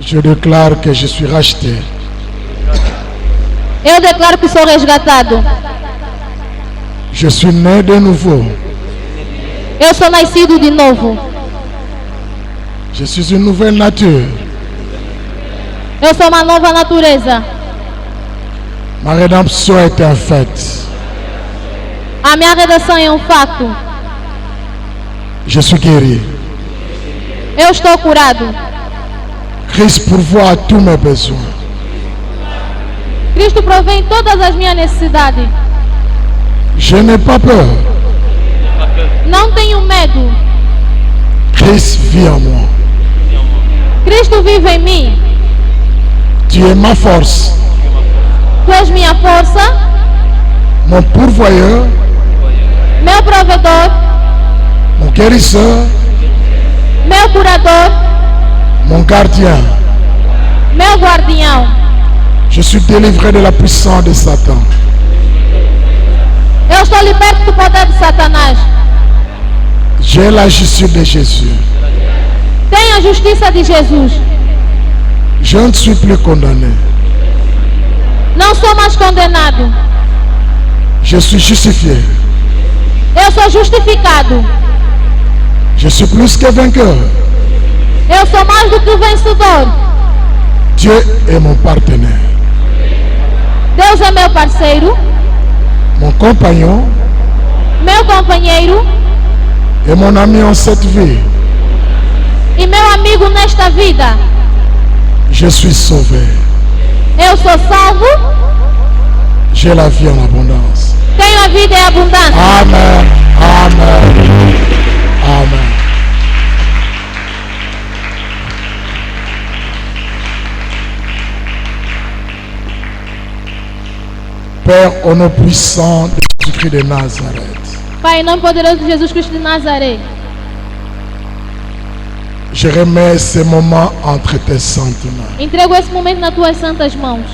Je déclare que je suis racheté. Eu declaro que sou resgatado. Je suis né de nouveau. Eu sou nascido de novo. Je suis une nouvelle nature. Eu sou uma nova natureza. Ma rédemption est un fait. A minha redenção é um fato. Je suis guéri. Eu estou curado. Christ pourvoit à tous mes besoins. Cristo provém todas as minhas necessidades. Je n'ai pas peur. Não tenho medo. Christ vit en moi. Cristo vive em mim. Tu es ma force, Tu és minha força, mon pourvoyeur, meu provedor, mon guérisseur, meu curador, mon gardien. meu guardião. Je suis délivré de la puissance de Satan. Eu estou liberto do poder de Satanás. J'ai la justice de Jésus. Tenho a justiça de Jesus. Je ne suis plus condamné. Não sou mais condenado. Je suis justifié. Eu sou justificado. Je suis plus que vainqueur. Eu sou mais do que vencedor. Dieu est mon partenaire, Deus é meu parceiro, mon compagnon meu companheiro et mon ami en cette vie. e meu amigo nesta vida. Je suis sauvé. Eu sou salvo, J'ai la vie en abondance. tenho a vida em abundância. Amen. Amen. Amen. Père, au nom puissant de Jésus-Christ de Nazareth, Pai, em nome poderoso de Jesus Cristo de Nazaré, je remets ce moment entre tes saintes mains. entrego esse momento nas tuas santas mãos.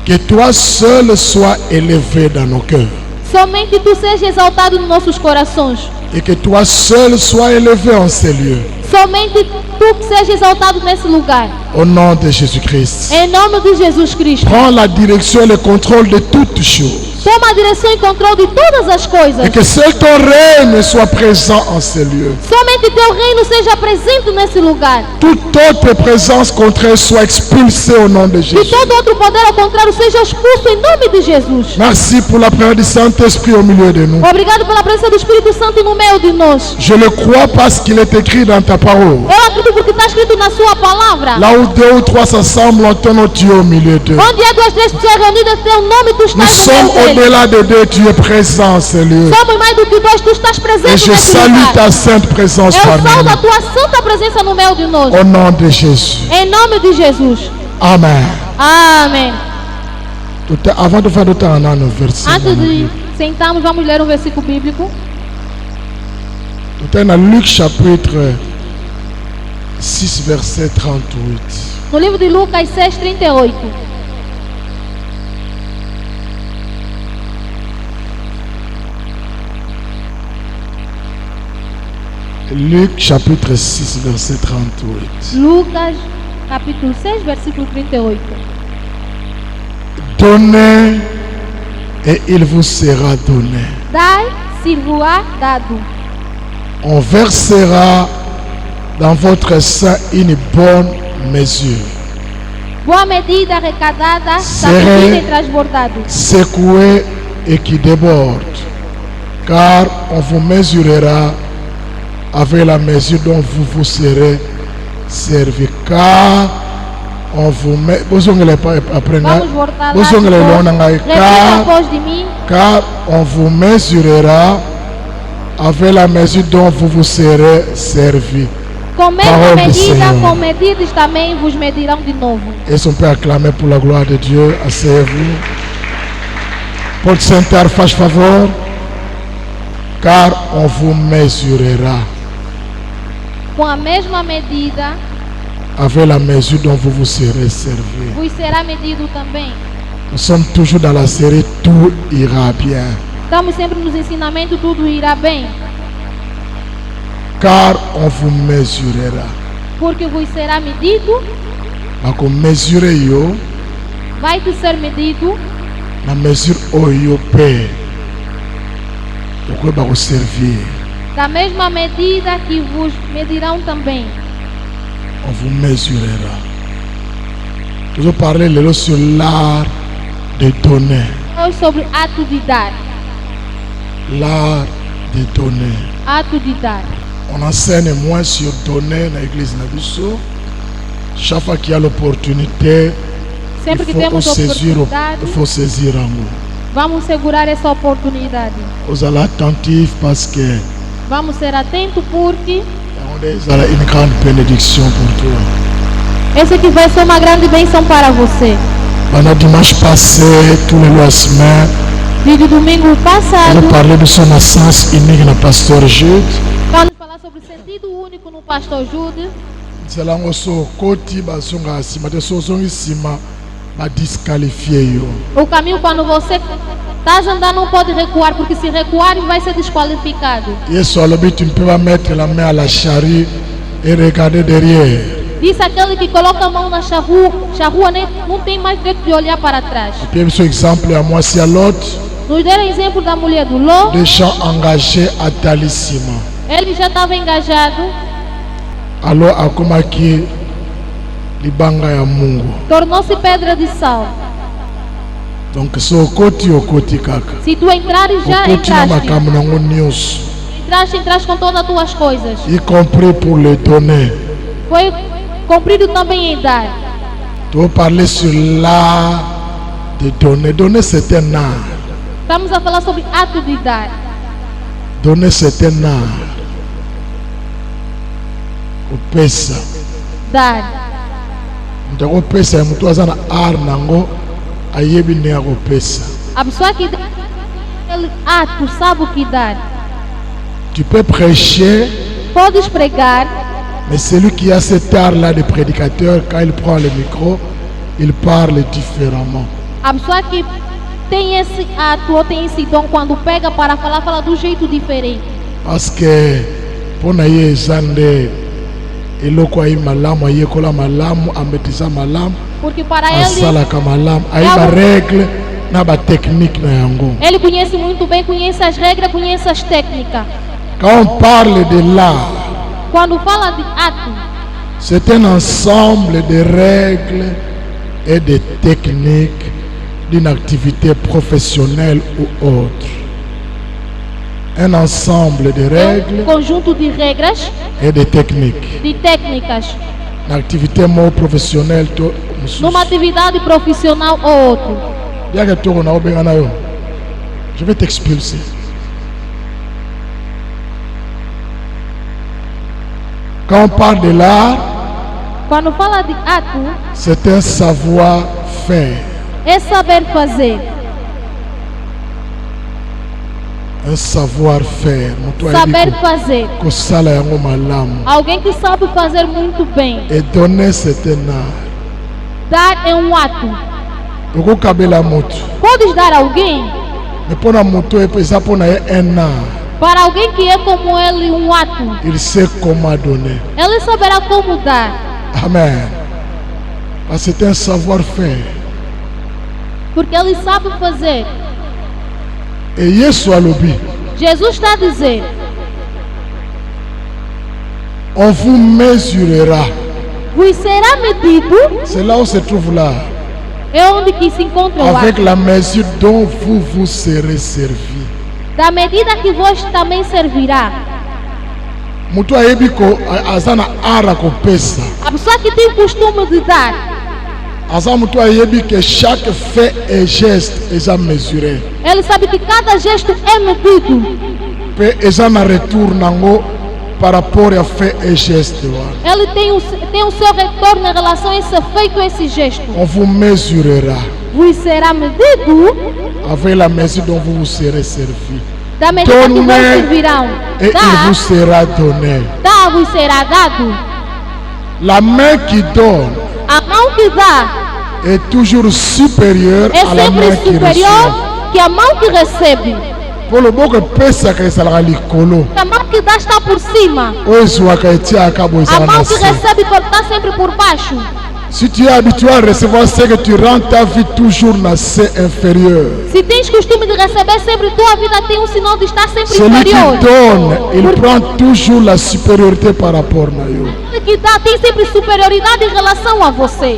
Que toi seul sois élevé dans nos cœurs. Somente tu seja exaltado nos nossos corações. Et que toi seul sois élevé en ces lieux. Somente tu que seja exaltado nesse lugar. Au nom de Jésus-Christ. Em nome de Jesus Cristo. Prends la direction et le contrôle de toutes choses. Toma a direção e controle de todas as coisas. Et que seul ton règne soit présent en ces lieux. Somente teu reino seja presente nesse lugar. Toute autre présence contraire soit expulsée au nom de E Jésus. todo outro poder ao contrário seja expulso em nome de Jesus. Merci pour la prière du Saint-Esprit au milieu de nous. Obrigado pela presença do Espírito Santo no meio de nós. Je le crois parce qu'il est écrit dans ta parole. Eu acredito porque está escrito na sua palavra. Là où deux ou trois s'assemblent, on ton nom, tu es au milieu d'eux. Onde há duas, três pessoas reunidas, teu nome, tu Nous estás no sommes meio deles. au-delà de deux, tu es présent en ces lieux. Somos mais do que dois, tu estás Et presente je nesse salue lugar. ta sainte présence Eu parmi salvo a nous. tua santa presença no meio de nós. Au nom de Jésus. Em nome de Jesus. Amen. Amém. Avant de faire de temps, on a un verset. Antes de sentarmos, vamos ler um versículo bíblico. Tout est dans Luc chapitre 6, verset 38. No livro de Lucas 6:38. Luc chapitre 6, verset 38. Lucas, capítulo 6, versículo 38. Donnez et il vous sera donné. Dai, se vos dado. On versera dans votre sein une bonne mesure, Boa medida arrecadada, Serei- sacudida e transbordado. secouée et qui déborde, car on vous mesurera avec la mesure dont vous vous serez servi. Car on vous met. Vamos voltar lá. Repita após de mim. Car on vous mesurera avec la mesure dont vous vous serez servi. Com mesma Parole do medida, Senhor. com medidas também vos medirão de novo. Est-ce qu'on peut acclamer pour la gloire de Dieu? Asseyez-vous. Porte Saint-Père, fâche favor. Car on vous mesurera Com a mesma medida, avec la mesure dont vous vous serez servi. vos será medido também. Nous sommes toujours dans la série Tout ira bien. Estamos sempre nos ensinamentos, tudo irá bem. Car on vous mesurera. Porque vos será medido vai te ser medido na mesure oyo pe okoyeba koservir. Da mesma medida que vos medirão também. On vous mesurera. Je vais parler sur l'art de donner. Hoje sobre ato de dar. L'art de donner. Ato de dar. On enseigne moins sur donner dans l'église Nabiso. Chaque fois qu'il y a l'opportunité, sempre que il temos oportunidade, faut saisir en nous. Vamos segurar essa oportunidade. Vous allez attentifs parce que vamos ser atentos porque c'est une grande bénédiction pour toi. Esse aqui vai ser uma grande bênção para você. Pendant dimanche passé, tous les semaines, desde domingo passado, on parlait de son essence unique no pasteur Jude. Quando falar sobre o sentido único no pastor Jude. Zelango so koti bazonga sima de so zongi sima ba disqualifier yo. O caminho quando você está andando não pode recuar porque se recuar vai ser desqualificado. Yesu alobi tu ne peux pas mettre la main à la charrue et regarder derrière. Diz aquele que coloca a mão na charrua não tem mais direito de olhar para trás. Puis ce exemple à moi c'est à l'autre. Nos deram exemplo da mulher do Ló. Des gens engagés à Talissima. Ele já estava engajado. Alors akomaki libanga ya Mungu. Tornou-se pedra de sal. Donc so okoti kaka. Se tu entrares já entraste. Entraste com todas as tuas coisas. Y compris pour le donner. Foi cumprido também em dar. Tu veux parler sur l'art de donner. Donner c'est un art. Estamos a falar sobre ato de dar. Donner c'est un art. Opesa. Dar. Ndako pesa mtu azana art nango ayebi ne akopesa. A pessoa que ele ato sabe o que dar. Tu peux prêcher. Podes pregar. Mais celui qui a cet art-là de prédicateur, quand il prend le micro, il parle différemment. A pessoa que tem esse ato ou tem esse dom quando pega para falar, fala do jeito diferente. Parce que pour naie zande eloko ai malamu ai kola malamu ametiza malamu. Porque para ele asala kamalam ai ba règle na ba technique na yango. Ele conhece muito bem, conhece as regras, conhece as técnicas. Quand on parle de l'art, quando fala de ato, c'est un ensemble de règles et de techniques d'une activité professionnelle ou autre. Un ensemble de règles, conjunto de regras et de techniques. De técnicas. Une activité more professionnelle, numa atividade profissional ou outra. Je vais t'expulser. Quand on parle de l'art, quando fala de ato, c'est un savoir-faire. É saber fazer. Un savoir-faire. Saber fazer. Alguém que sabe fazer muito bem. Et donner c'est un art. Dar é um ato. Podes dar a alguém? Para alguém que é como ele, um ato. Il sait comment donner. Ele saberá como dar. Amen. Parce que c'est un savoir-faire. Porque ele sabe fazer. E Jesus está a dizer: on vous mesurera. Vous será medido. C'est là où se trouve là. É onde que se encontra o avec la mesure dont vous serez servi. Da medida que vos também servirá. Mutu ayebiko azana ara ko pesa. A pessoa que tem o costume de dar. Azamutu ayebi que chaque fait et geste est mesuré. Ele sabe que cada gesto é medido. Pe exana retornango par rapport à fait et geste. Ele tem o seu retorno em relação a esse feito, esse gesto. On vous mesurera. Vous será medido. Avec la mesure dont vous serez servi. Da medida que vos servirão. Et il vous sera donné. Dá vos será dado. La main qui donne. A mão que dá é toujours supérieure à la main qui reçoit. Que a mão que recebe. Pour le bon que pesa que ça la licolo. A mão que dá está por cima. A mão que recebe está sempre por baixo. Si tu es habitué à recevoir, c'est que tu rends ta vie toujours assez inférieure. Se tens costume de receber sempre, tua vida tem sinal de estar sempre Celui qui inferior. donne, il prend toujours la supériorité par rapport à eux. Aquele que dá tem sempre superioridade em relação a você.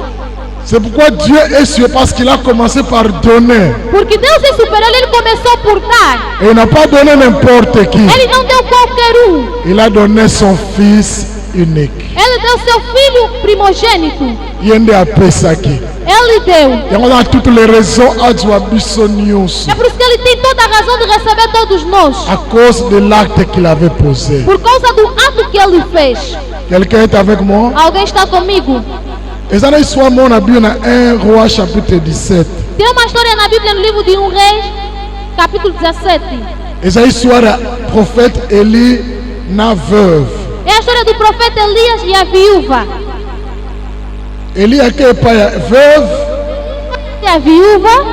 C'est pourquoi Dieu est sûr, parce qu'il a commencé par donner. Porque Deus é superior, Ele começou por dar. Et il n'a pas donné n'importe qui. Ele não deu qualquer um. Il a donné son Fils unique. Ele deu seu filho primogênito. Yende a pesaki. Ele deu. Et on a toutes les raisons à Joabissonius. É por isso que Ele tem toda a razão de receber todos nós. À cause de l'acte qu'il avait posé. Por causa do ato que Ele fez. Quelqu'un est avec moi? Alguém está comigo? Et ça n'est soit mon abus dans 1 Roi chapitre 17. Tem uma história na Bíblia no livro de 1 Reis, capítulo 17. Et ça histoire du prophète Élie na veuve. É a história do profeta Elias e a viúva. Élie a que pas veuve. E a viúva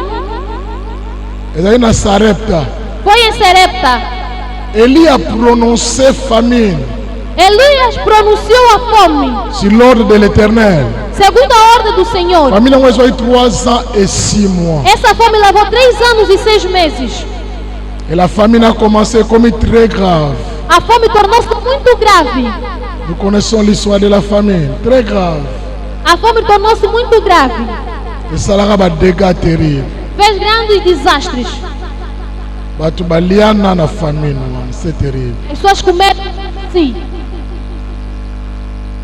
Et ça na Sarepta. foi em Serepta. Élie a prononcé famine Elias pronunciou a fome, sur l'ordre de l'Éternel. segundo a ordem do Senhor. Famine a eu 3 ans et 6 mois. Essa fome levou 3 anos e 6 meses. Et la famine a commencé comme très grave. A fome tornou-se muito grave. Nous connaissons l'histoire de la famine. Très grave. A fome tornou-se muito grave. Et ça a des dégâts terribles. Fez grandes desastres. Batu baliana na famine, c'est terrible. As pessoas comeram sim.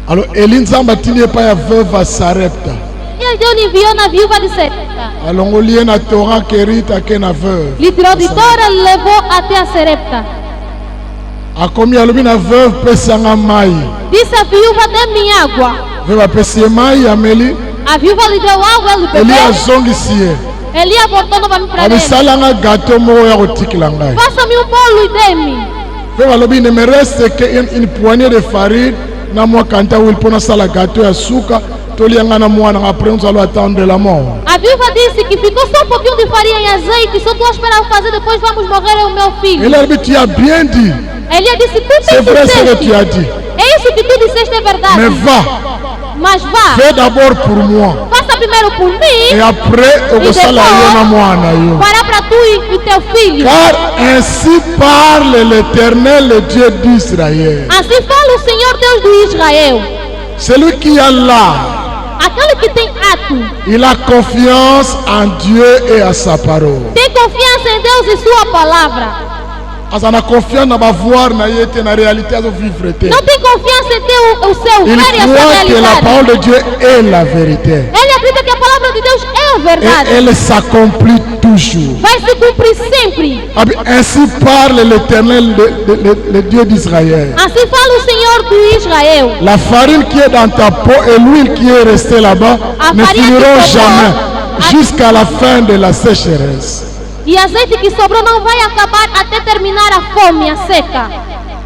Alors Élie nzamba tini pas ya veuve à Sarepta. E Deus lhe enviou na viúva de Serepta. Alors on lie na Torah kerita ke na veuve. Lhe tirou de Tora e levou até a Serepta. A komi alobi na veuve pesanga mai. Disse a viúva, dê-me água. Veuve pesi mai ameli. A viúva lhe deu água, ele Élie bebeu. azongisie. Elia voltou novamente para ele. Abisalanga gâteau moko ya kotikila ngai. Faça-me um bolo e dê-me. Veuve alobi ne me reste que une poignée de farine na moi kanta wil pona sala gâteau ya suka. Tolianga na mwana après nous allons attendre la mort. A viúva disse que ficou só um pouquinho de farinha e azeite, só estou a esperar fazer, depois vamos morrer, é o meu filho. Ele a dit tu as bien dit. Elia disse, tu C'est vrai ce que disseste. tu as dit. É isso que tu disseste, é verdade. Mais va, Mas vá, fais d'abord pour moi. faça primeiro por Et mim, après, au sala yo na mwana yo. fará para tu e teu filho. Car ainsi parle l'Éternel, le Dieu d'Israël. Assim fala o Senhor Deus de Israel. Celui qui a là, Aquele que tem ato, il a confiance en Dieu et à sa parole. tem confiança em Deus e sua palavra. Azana confiance na bavoir na yete na réalité azo vivre te. Não tem confiança em ter o seu Il ver e a sua croit que la realidade. parole de Dieu est la vérité. Ele acredita que a palavra de Deus é a Et verdade. elle s'accomplit toujours. Vai se cumprir sempre. Ainsi parle l'Éternel, le Dieu d'Israël. Assim fala o Senhor de Israel. La farine qui est dans ta peau et l'huile qui est restée là-bas ne finiront jamais jusqu'à la fin de la sécheresse. E azeite que sobrou não vai acabar até terminar a fome, a seca.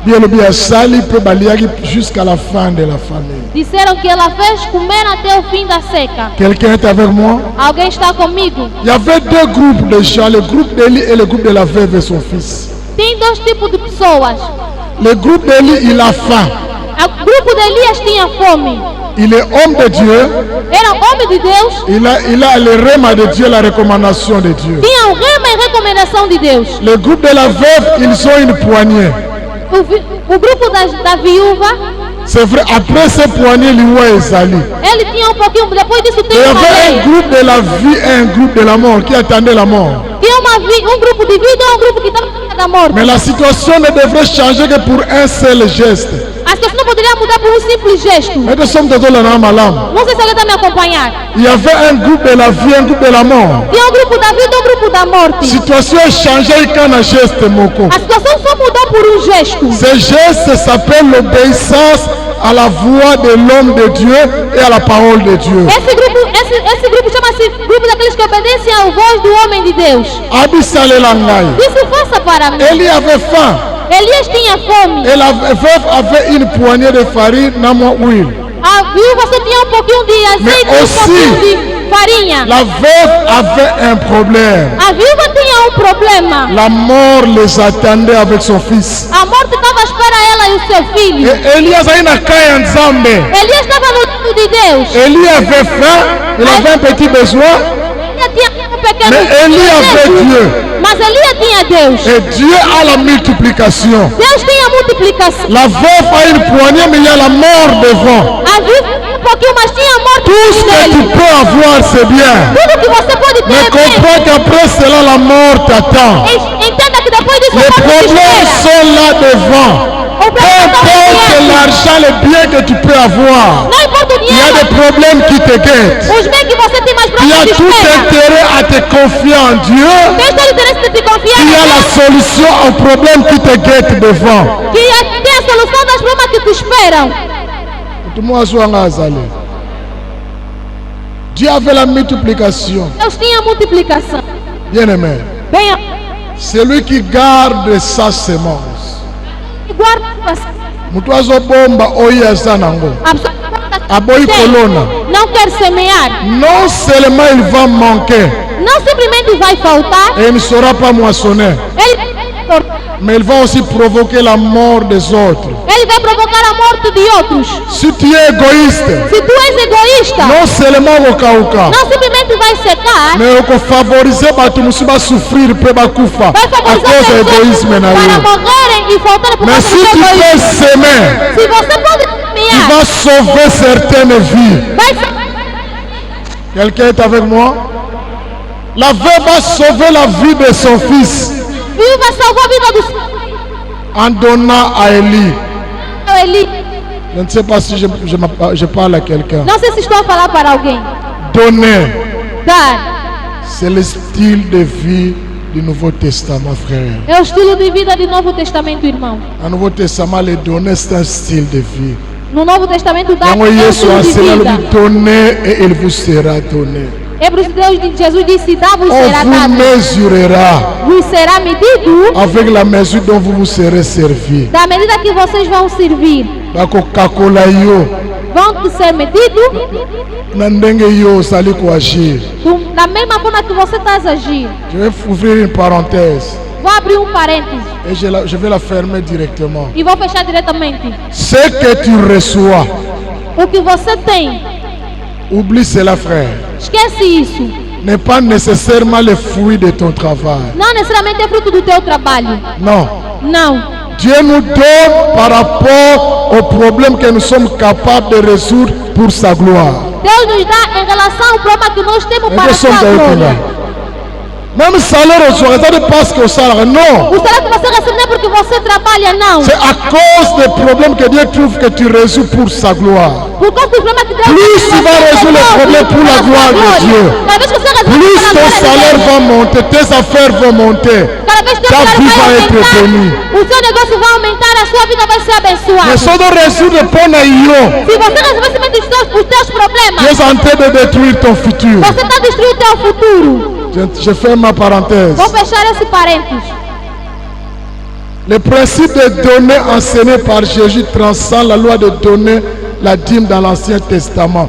Bien le bien sali peut balayer jusqu'à la fin de la famine. Disseram que ela fez comer até o fim da seca. Quelqu'un est avec moi? Alguém está comigo? Il y avait 2 groupes de gens, le groupe d'Élie et le groupe de la veuve et son fils. Tem 2 tipos de pessoas. Le groupe d'Élie, il a faim. O grupo de Elias tinha fome. Il est homme de Dieu. Era homem de Deus. Il a le rema de Dieu, la recommandation de Dieu. Tinha o rema e recomendação de Deus. Le groupe de la veuve, ils ont une poignée. O grupo da viúva, C'est vrai, après ces poignées, l'Iwa est sali. ele tinha um pouquinho, depois disso Il tem y uma avait un areia. groupe de la vie et un groupe de la mort qui attendait la mort. Tinha um grupo de vida e um grupo que estava da morte. Mais la situation ne devrait changer que pour un seul geste. A situação não poderia mudar por um simples gesto. Mais nous sommes dans la malam. Não sei se alguém está me acompanhar. Il y avait un groupe de la vie et un groupe de la mort. Tinha um grupo da vida e um grupo da La morte. situation a changé quand un geste moko. A situação só mudou por um gesto. Ce geste s'appelle l'obéissance à la voix de l'homme de Dieu et à la parole de Dieu. Esse grupo chama-se grupo daqueles que obedecem à voz do homem de Deus. Abisale langai. Disse, faça para mim. Élie avait faim. Elias tinha fome. Et la veuve avait une poignée de farine dans mon huile. A viúva só tinha um pouquinho de azeite Mais e um pouquinho farinha. La veuve avait un problème. A viúva tinha problema. La mort les attendait avec son fils. A morte estava à espera ela e o seu filho. Et Elias a une caille ensemble. Elias estava no tempo de Deus. Élie avait faim, il avait un petit besoin. Ele tinha pequeno Mais Élie avait desejo, Dieu. mas Elias tinha Deus. Et Dieu a la multiplication. Deus tem a multiplicação. La veuve a une poignée, mais il y a la mort devant. A viúva tinha pouquinho, mas tinha a morte Tout ce que tu nele. peux avoir, c'est bien. Tudo que você pode ter Mais é bem. comprends qu'après cela, la mort t'attend. Entenda que depois disso Les a morte te problèmes espera. sont là devant. O Peu problema está importe no dinheiro. l'argent, les biens que tu peux avoir. Não importa o Il y a des dinheiro. problèmes qui te guettent. Os bens que você tem mais Tu as próximos te tout espera. intérêt à te confier en Dieu. Tens todo o interesse de te confiar Il y em a la Deus, solution aux problèmes qui te guettent devant. que tem a solução dos problemas que te esperam. Tout le monde. Dieu avait la multiplication. Deus tinha multiplicação. Bien aimé. Bem, Celui qui garde sa semence. guarda Mutu azobomba oya sanango. a pessoa Aboyi kolona. não quer semear, Non seulement il va manquer não simplesmente vai faltar, et il ne sera pas moissonné, ele mais il va aussi provoquer la mort des autres. vai provocar a morte de outros. Si tu es égoïste, Se tu és egoísta, non seulement okauka, não simplesmente vai secar, mais oko favoriser batu musu ba souffrir pe bakufa vai à cause favorizar de l'égoïsme na para yo. morrerem e faltarem por Mais causa si do tu peux egoísmo. semer, Se você pode tu semear, vas sauver certaines vies. vai Quelqu'un est avec moi? La veuve va sauver la vie de son fils viúva salvar a vida do seu en donnant à Élie. Eli. Je ne sais pas si je parle à quelqu'un. Não sei se estou a falar para alguém. Donner, Dar c'est le style de vie du Nouveau Testament, frère. é o estilo de vida do Novo Testamento, irmão. Dans le Nouveau Testament, les donner, c'est un style de vie. No Novo Testamento, dar Quand é um Jésus a estilo de enseigné, vida. il dit donner et il vous sera donné. Hebreus Jesus disse: dá-vos On será vous dado, mesurera vos será medido avec la mesure dont vous vous serez servi. da medida que vocês vão servir. Bakokakola yo, Vão ser medidos na ndenge yo osali koagir. da mesma forma que você está a agir. Je vais ouvrir une parenthèse Vou abrir parênteses et je vais la fermer directement. e vou fechar diretamente. Ce que tu reçois, O que você tem, oublie cela, frère, esquece isso. n'est pas nécessairement le fruit de ton travail. Não necessariamente é fruto do teu trabalho. Non. Não. Dieu nous donne par rapport aux problèmes que nous sommes capables de résoudre pour sa gloire. Deus nos dá em relação ao problema que nós temos para a sua glória. Même salaire au soir, ça ne passe qu'au salaire. Non. O salário que você recebe não é porque você trabalha, não. C'est à cause des problèmes que Dieu trouve que tu résous pour sa gloire. Por causa dos problemas que Deus Plus tu vas résoudre les problèmes pour la gloire de Dieu, Cada vez que você resolve plus para a ton glória de salaire Deus, va monter, tes affaires vont monter. cada vez que teu ta salário vie vai va être aumentar, bénie. o seu negócio vai aumentar, a sua vida vai ser Mais abençoada. ça doit résoudre pour Naïo. Se você resolver simplesmente os teus problemas, Dieu est en train de détruire ton futur. você está destruindo o teu futuro. Je ferme ma parenthèse. Vou fechar esse parênteses. Le principe de donner enseigné par Jésus transcende la loi de donner la dîme dans l'Ancien Testament.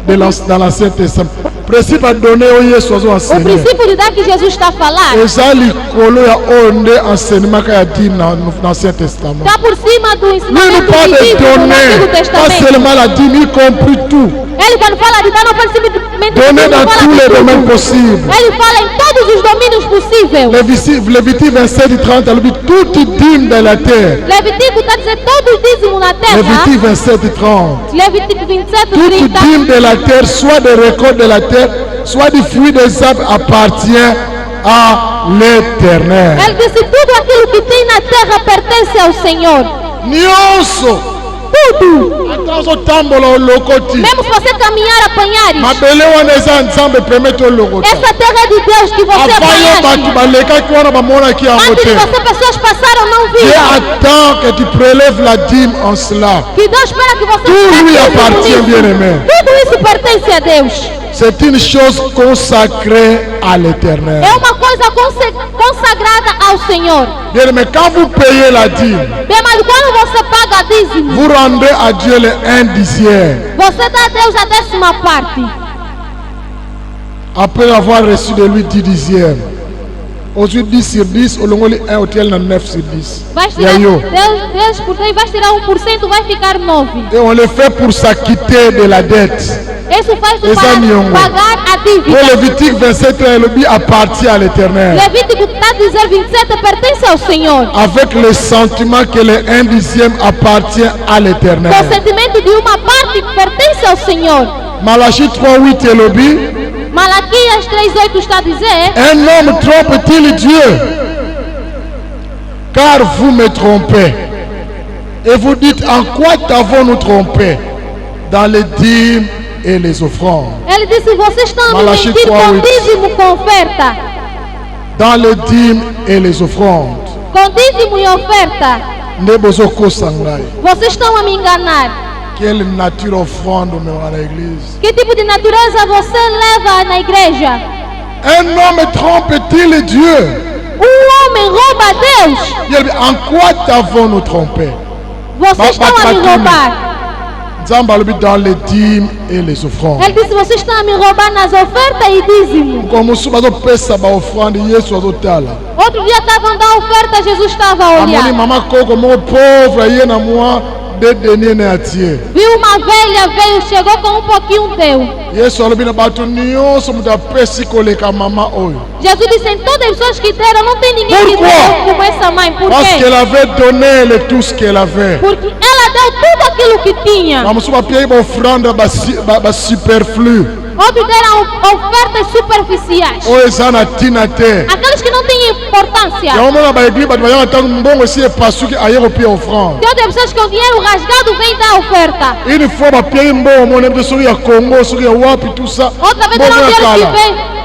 Dans l'Ancien Testament. Le principe à donner au Yesu O enseigné. princípio de dar que Jesus está a falar Eza likolo ya onde enseignement ka ya dîme dans l'Ancien Testament. está por cima do Lui nous ensinamento parle do de Antigo donner, pas Testamento. seulement la dîme, y compris tout. Ele quando fala de dar, não fala simplesmente de Donner tudo, dans fala tous de les tudo. domaines possibles. Ele fala em todos os domínios possíveis. Lévitique 27 30, elle dit toute dîme de la terre. Levítico está dizendo todo o dízimo na terra. Lévitique 27 30. Levítico 27, Toute 30. dîme de la terre, soit des récoltes de la terre, soit du fruit des arbres, appartient à l'Éternel. Ele disse tudo aquilo que tem na terra pertence ao Senhor. Nyonso, Tudo. ata otambola olokoti. Mesmo se você caminhar, apanhares. Mabele wana eza nzambe permettre olokota. Essa terra é de Deus que você Avant yo apanhaste. bato balekaki wana bamonaki yango Antes de te. você, pessoas passaram, não Dieu viram. attend que tu prélèves la dîme en cela. Que Deus espera que você Tout lui faça appartient, isso. bien-aimé. Tudo isso pertence a Deus. C'est une chose consacrée à l'Éternel. É uma coisa consagrada ao Senhor. Bien-aimé, quand vous payez la dîme, Bem, mas quando você paga dízimo, vous rendez à Dieu le 1/10. você dá a Deus a 10ª parte. Après avoir reçu de lui 10 dixièmes. Aujourd'hui 10 sur 10, au Longoli 1 hôtel 9 sur 10. Vais tirar 10 por 10, vais tirar 1%, vai ficar 9. Et on le fait pour s'acquitter de la dette. Isso faz para pagar a dívida. Le Lévitique 27 appartient à l'Éternel. Levítico está a dizer 27 pertence ao Senhor. Avec le sentiment que le 1 dixième appartient à l'Éternel. Com o sentimento de uma parte que pertence ao Senhor. Malachie 3:8 et Lobi. Malaquias 3:8 está a dizer: un homme trompe-t-il Dieu? Car vous me trompez. Et vous dites, en quoi t'avons-nous trompé? Dans les dîmes et les offrandes. Ele disse: vocês estão a me mentir com dízimo, com oferta. Dans les dîmes et les offrandes. Com dízimo e oferta. Vocês estão a me enganar. Quelle nature offrande à l'église? Que tipo de natureza você leva na igreja? Un homme trompe-t-il Dieu? Homem rouba a Deus? En quoi t'avons-nous trompé? Vocês estão a me roubar. Dans les dîmes et les offrandes. Ele disse: vocês estão a me roubar nas ofertas e dízimo. Outro dia estavam dando oferta, Jesus estava a olhar. Viu uma velha, veio, chegou com um pouquinho deu. Jesus disse: em todas as pessoas que deram, não tem ninguém que deu como essa mãe. Por quê? Parce qu'elle avait donné tout ce qu'elle avait. Porque ela deu tudo aquilo que tinha. Outros deram ofertas superficiais. Aqueles que não têm importância. Tem outras pessoas que o dinheiro rasgado vem da oferta. Outra vez não dinheiro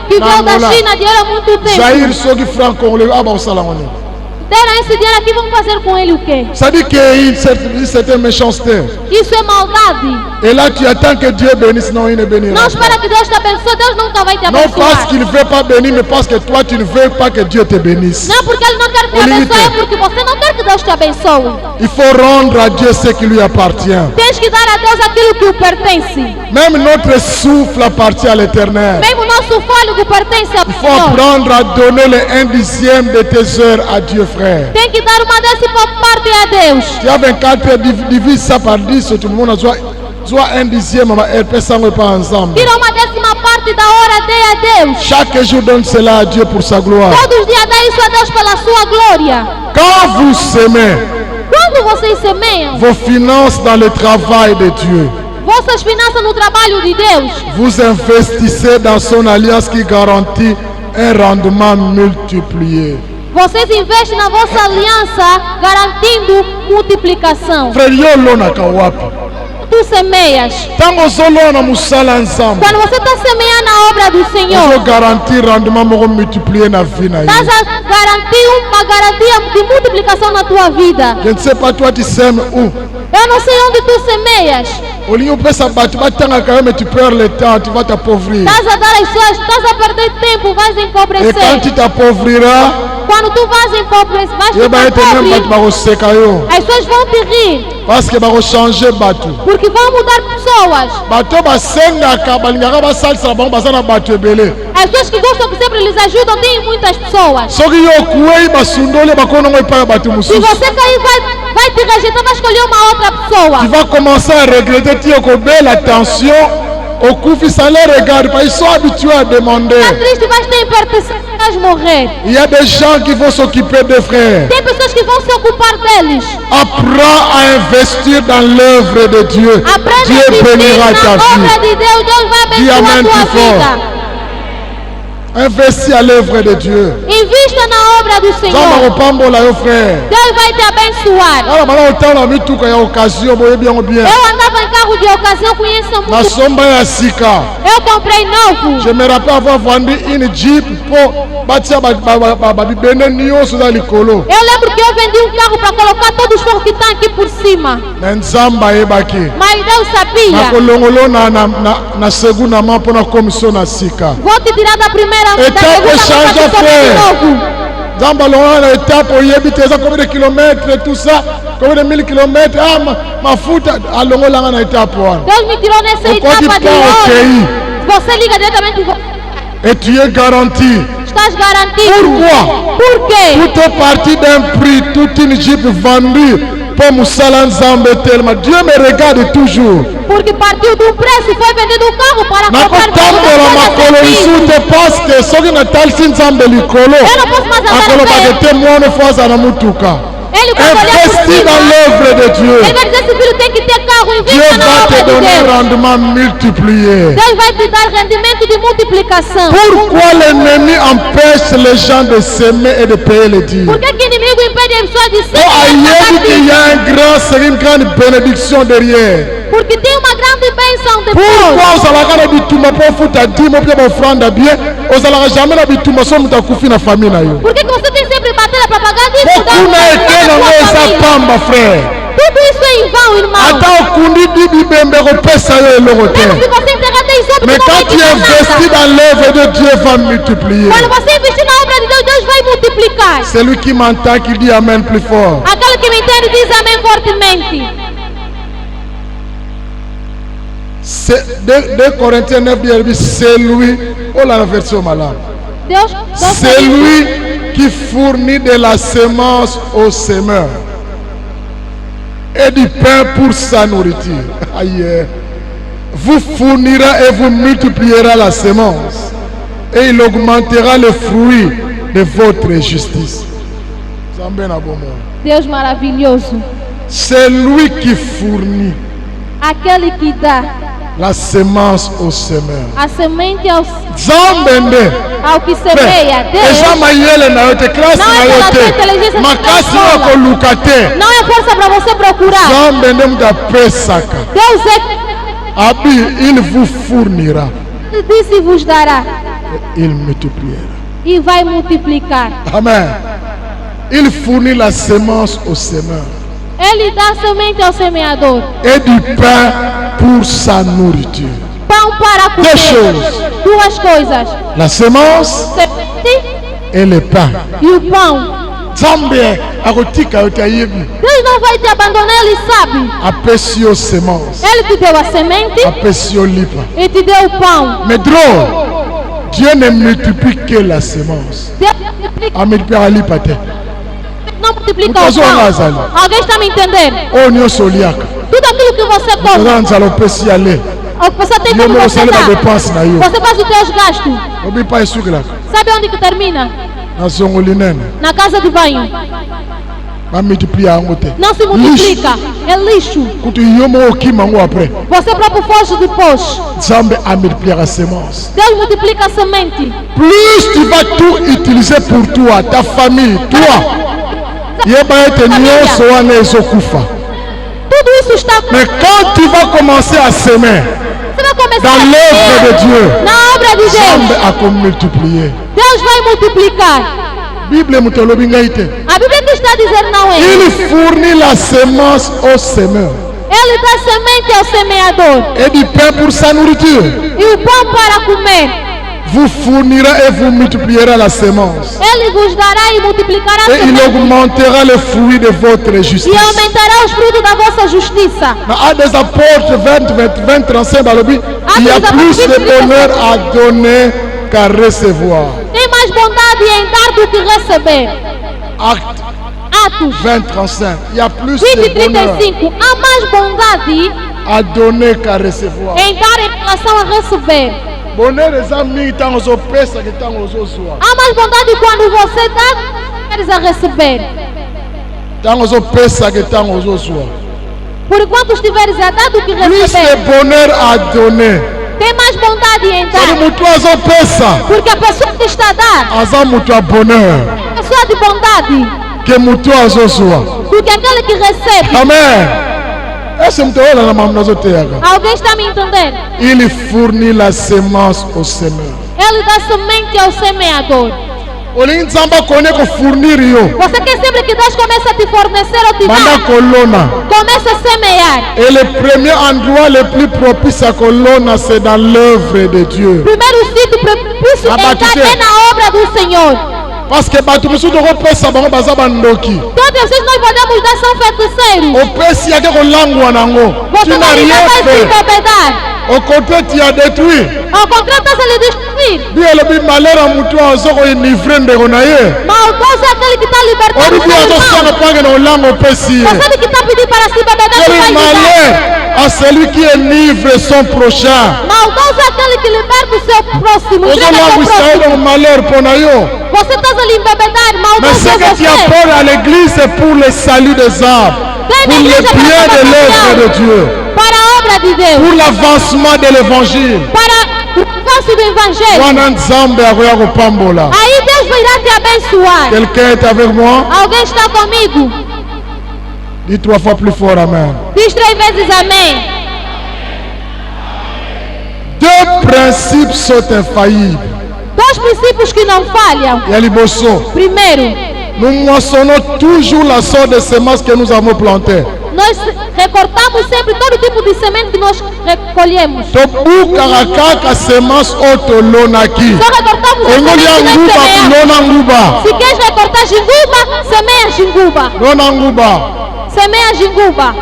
que veio da China, dinheiro há muito tempo. Deram esse dinheiro aqui, vão fazer com ele o quê? C'est-à-dire que c'est méchanceté. Isso é maldade. Et là tu attends que Dieu bénisse, non, il ne bénira. Não espera que Deus te abençoe, Deus nunca vai te abençoar. Non parce qu'il ne veut pas bénir, mais parce que toi tu ne veux pas que Dieu te bénisse. Não porque ele não quer te abençoar, porque você não quer que Deus te abençoe. Il faut rendre à Dieu ce qui lui appartient. Tens que dar a Deus aquilo que o pertence. Même notre souffle appartient à l'Éternel. Mesmo o nosso fôlego pertence ao Senhor. Il faut apprendre à donner le 1 dixième de tes heures à Dieu, frère. Tem que dar uma décima parte a Deus. Tu as 24 divise ça par 10, tout le monde a soit 1 dixième, elle peut s'en pas ensemble. Tira uma décima parte da hora, dê a Deus. Chaque jour donne cela à Dieu pour sa gloire. Todos os dias dá isso a Deus pela sua glória. Quand vous semez, quando vocês semeiam, vos finances dans le travail de Dieu, vossas finanças no trabalho de Deus, vous investissez dans son alliance qui garantit un rendement multiplié. Vocês investem na vossa aliança, garantindo multiplicação. Tu semeias. Quando você está semeando a obra do Senhor, você garantir rendement multiplié na vida. Estás a garantir uma garantia de multiplicação na tua vida. Je ne sais pas toi tu sèmes où. Eu não sei onde tu semeias. Tu perds le temps, tu vas t'appauvrir. Estás a dar as suas, estás a perder tempo, vais empobrecer. Et quand tu t'appauvriras, quando tu vais empobrecer, vais ficar pobre. As pessoas vão te rir. Parce que vão changer batu. Porque vão mudar pessoas. Bato basengaka balingaka basalisa bango bazana bato ebele. As pessoas que gostam que sempre lhes ajudam têm muitas pessoas. Soki yo kuei basundole bakono ngoi para batu mususu. Se você cair vai te rejeitar, vai escolher uma outra pessoa. Tu vas commencer à regretter tio ko belle attention. Au couple, ça les regarde, ils sont habitués à demander. Il y a des gens qui vont s'occuper des frères. Tem pessoas que vão se ocupar deles. Apprends à investir dans l'œuvre de Dieu. Dieu bénira ta vie. Dis amen plus fort. Investis à l'œuvre de Dieu. Invista na obra do Senhor. Deus vai te abençoar. Eu andava em carro de ocasião, conheço muito. Eu comprei novo. Je me rappelle avoir vendu une Jeep pour bâtir eu lembro que eu vendi um carro para colocar todos os ferros que estão aqui por cima. Mas Deus sabia. Vou te tirar da primeira mão. Étape change frère. Dans ballon étape où il y a combien de kilomètres tout ça, combien de 1000 kilomètres ma foot à longo na étape. Deus me tirou nessa etapa de ouro. Você liga diretamente Et tu es garanti. Estás garantido. Pourquoi? Por quê? Tout est parti d'un prix, toute une Jeep vendue pour Moussalan Zambe tellement. Dieu me regarde toujours. Porque partiu de preço e foi vendido carro para comprar Nakotambola makolo isute paske soki natalisi Nzambe likolo akoloba kete mwana fo aza na mutuka. Investi dans l'œuvre de Dieu. Ele vai dizer, esse filho tem que ter carro, Dieu invista na va obra te de donner un Deus. rendement multiplié. Deus vai te dar rendimento de multiplicação. Pourquoi l'ennemi empêche les gens de s'aimer et de payer les dîmes? Por que o inimigo impede as pessoas de Oh, ser il y a une grande bénédiction derrière. Porque tem uma grande bênção depois. Pourquoi ozalaka na bitumba mpo ofuta dîme mpe baofranda bien ozalaka jamais na bitumba so moto akufi na famille na yo? Por que você tem sempre bater a propaganda e Bokuna ete nango eza pamba frère. Tudo isso é em vão, irmão. Ata okundi bibembe kopesa yo eloko te. Mesmo se você entregar tesouro, Mais quand tu investis dans l'œuvre de Dieu, va multiplier. Quando você investir na obra de Deus, Deus vai multiplicar. Celui qui m'entend, qui dit Amen plus fort. Aquele que me entende diz amém fortemente. 2 Corinthiens 9 dit c'est lui, oh la version malade. C'est lui qui fournit de la semence au semeur et du pain pour sa nourriture. Aïe. Vous fournira et vous multipliera la semence et il augmentera les fruits de votre justice. Deus maravilhoso. C'est lui qui fournit aquele que dá la semence au semeur. A semente ao que semeia. Deus não é força para você procurar. Deus é. Il vous fournira. Ele disse vos dará. Il multipliera. E vai multiplicar. Amen. Il fournit la semence au semeur. Ele dá semente ao semeador. Et du pain pour sa nourriture. Pão para comer. Deux choses. Duas coisas. La semence et le pain. E o pão. Deus não vai te abandonar, Ele sabe. Semence. Ele te deu a semente e te deu o pão. Mais drôle, Dieu ne multiplie que la semence. A multiplier lipa te. Não multiplica o pão. Alguém está me entendendo? Tudo aquilo que você come. Você tem como você dar. Você faz os teus gastos. Sabe onde que termina? Na casa de banho. Não se multiplica. É lixo. Você próprio foge depois. Deus multiplica a semente. Plus tu vas tout utiliser pour toi, ta famille, toi. Tudo isso está. Mais quand tu vas commencer à semer dans l'œuvre de Dieu, na obra de Deus, multiplier. Deus vai multiplicar. A Bíblia que está dizendo não é. Il fournit la semence au semeur. Ele dá semente ao semeador. Et du pain pour sa nourriture. E o pão para comer. Vous fournira et vous multipliera la semence. Ele vos dará e multiplicará a semente. Et il augmentera les fruits de votre justice. E aumentará os frutos da vossa justiça. À des apôtres 20, 35, il y a plus de bonheur à donner qu'à recevoir. Tem mais bondade em dar do que receber. Atos 20, 35. Il y a plus 20, de bonheur 35. Há mais bondade à donner qu'à recevoir. Em dar em relação a receber. Há mais bondade quando você dá, queres a receber. Por enquanto estiveres a dar do que receber. Plus de bonheur à donner. Tem mais bondade em dar. Porque a pessoa que está a dar. A pessoa de bondade. Do que aquele que recebe. Amém. Alguém está me entendendo? Il fournit la semence au semeur. Ele dá semente ao semeador. Você quer sempre que Deus comece a te fornecer ou te dar? Comece a semear. Et le premier endroit le plus propice à Colonna, c'est dans l'œuvre de Dieu. Primeiro sítio propício é na obra do Senhor. Parce que todos vocês nós podemos dar são feiticeiros. Você não vai se embebedar. Au contraire, tu as détruit. Au contraire, tu as détruit. Bien le malheur à mouton en sort une ifrène de Ronaye. Mais au contraire, quel qui t'a liberté? On dit à toi ça pas que nos langues au pessi. Parce que qui t'a pris par la Quel malheur à celui qui enivre son prochain. Mais au contraire, quel qui libère son prochain. Vous avez un malheur pour nous. Você está a liberdade, mas mais ce que tu apportes à l'église, c'est pour le salut des âmes, pour le bien de l'œuvre de Dieu, para a obra de Deus, pour l'avancement de l'évangile. Para o avanço do evangelho. Aí Deus irá te abençoar. Quelqu'un est avec moi? Alguém está comigo? Dis 3 fois plus fort, amen. Diz 3 vezes amém. 2 principes sont infaillibles. 2 princípios que não falham. Primeiro, nous moissonnons toujours la sorte de semences que nous avons plantées. Nós recortamos sempre todo tipo de semente que nós recolhemos. Só recortamos Se queres recortar jinguba, semeia jinguba. Semeia jinguba.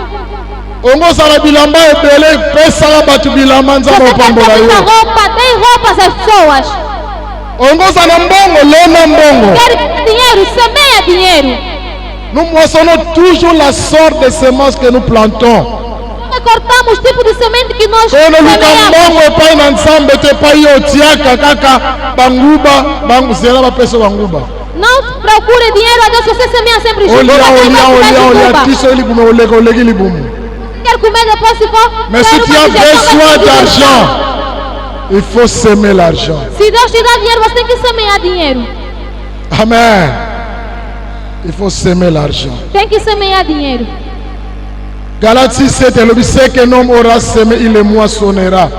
Ongo sala bilamba ebele pesa batu bilamba nzamba opambola yo. Tem roupas às pessoas. Ongo sala mbongo lona mbongo. Quer dinheiro, semeia dinheiro. Nous moissonnons toujours la sorte de semences que nous plantons. Recortamos o tipo de semente que nós semeamos. Pai na nsambe te pai yo tiaka kaka banguba bangu zela ba pesa banguba. Não procure dinheiro a Deus, você semeia sempre junto. Olha, tiso ele bumo olegi libumu. Quer comer depois se for. Mais si tu as besoin d'argent, il faut semer l'argent. Se Deus te dá dinheiro, você tem que semear dinheiro. Amen. Il faut semer l'argent. Tem que semear dinheiro. Galates 6:7, ele diz que não aura semé, il le moissonnera.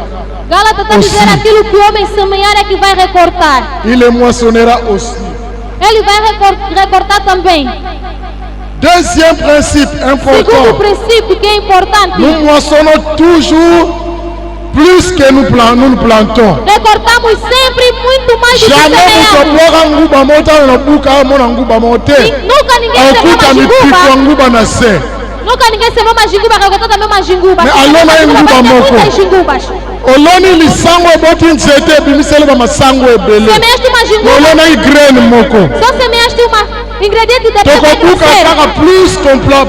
Gálatas está dizendo aquilo que o homem semear é que vai recortar. Il le moissonnera aussi. Ele vai recortar também. Deuxième principe important. Segundo princípio que é importante. Nous moissonnons toujours plus que nous plantons. Recortamos sempre muito mais do que semeamos. Nunca ninguém semou mais jinguba, recortou também mais jinguba. Muitas jingubas. Oloni lisango eboti nzete bimisele ba masango ebele. Semeaste uma jinguba. Olona igrene moko. Só semeaste uma ingrediente de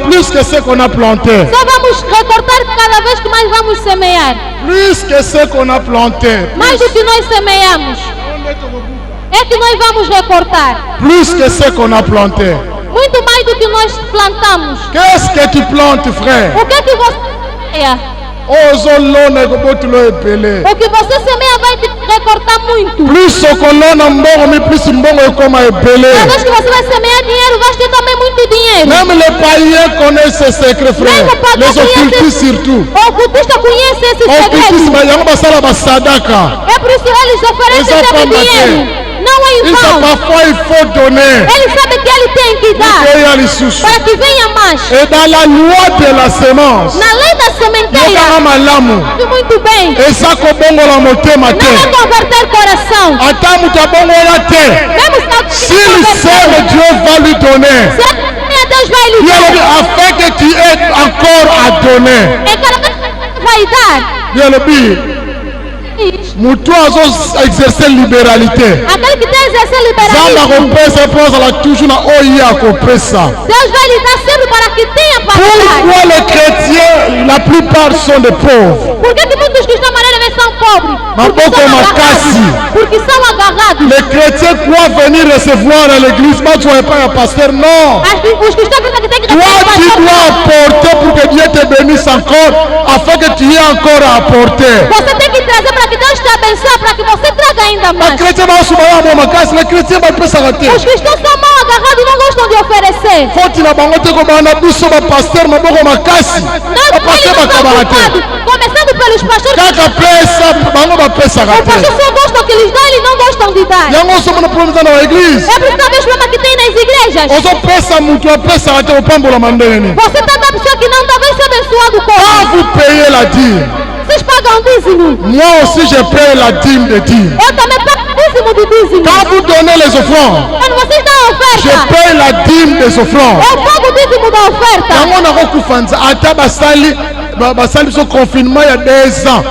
plus que ce qu'on a planté. Só vamos recortar cada vez que mais vamos semear. Plus que ce qu'on a planté. Mais do que nós semeamos. É que nós vamos recortar. Plus que ce qu'on a planté. Muito mais do que nós plantamos. Qu'est-ce que tu plantes, frère? O que você semeia? O que você semeia vai te recortar muito. Plus plus cada vez que você vai semear dinheiro, vai ter também muito dinheiro. Même les païens connaissent ces secrets, frère. Les occultistes surtout. O ocultista conhece esses segredos. É por isso que eles oferecem sempre dinheiro. Não é em vão. Parfois il faut donner. Ele sabe que ele tem que dar para que venha mais. Et dans la loi de la semence, na lei da sementeira, muito bem, não é converter coração. S'il sème, Dieu va lui donner. Deus vai lhe dar. Afin que tu aies encore à donner. Vai dar. Mutu exercer libéralité. Aquele que tem exercer liberalismo. Deus vai lhe dar sempre para que tenha para dar. Pourquoi les chrétiens, la plupart sont des pauvres? Por que muitos cristãos são pobres? Porque são agarrados. Les chrétiens croient venir recevoir à l'église, mais tu n'es pas un pasteur, non. Os cristãos que têm que toi tu dois apporter pour que Dieu te bénisse encore, afin que tu aies encore à apporter. Você tem que trazer para que Deus te abençoe, para que você traga ainda mais. Les chrétiens vont se marier à ma casa, les chrétiens vont pas s'arrêter. Os cristãos são mal agarrados, não gostam de oferecer. Faut na bangote como ana biso ba pasteur maboko makasi. Ba pasteur ba kabarate. Começando pelos pastores. Cada peça, bango ba peça gate. Os pastores só gostam que eles dão, eles não gostam de dar. Yango somos na problema na igreja. É por isso que talvez o problema que tem nas igrejas. Oso peça muito a peça gate o pambola mandene. Você tá da pessoa que não talvez seja abençoado com. Ah, vous payez la dîme. Vocês pagam dízimo. Moi aussi je paye la dîme de dîme. Eu também pago dízimo de dízimo. Quand vous donnez les offrandes, quando vocês dão a oferta, je paye la dîme des offrandes. Eu pago o dízimo da oferta. Yango na kokufanza ata basali so confinement il y a 2 ans.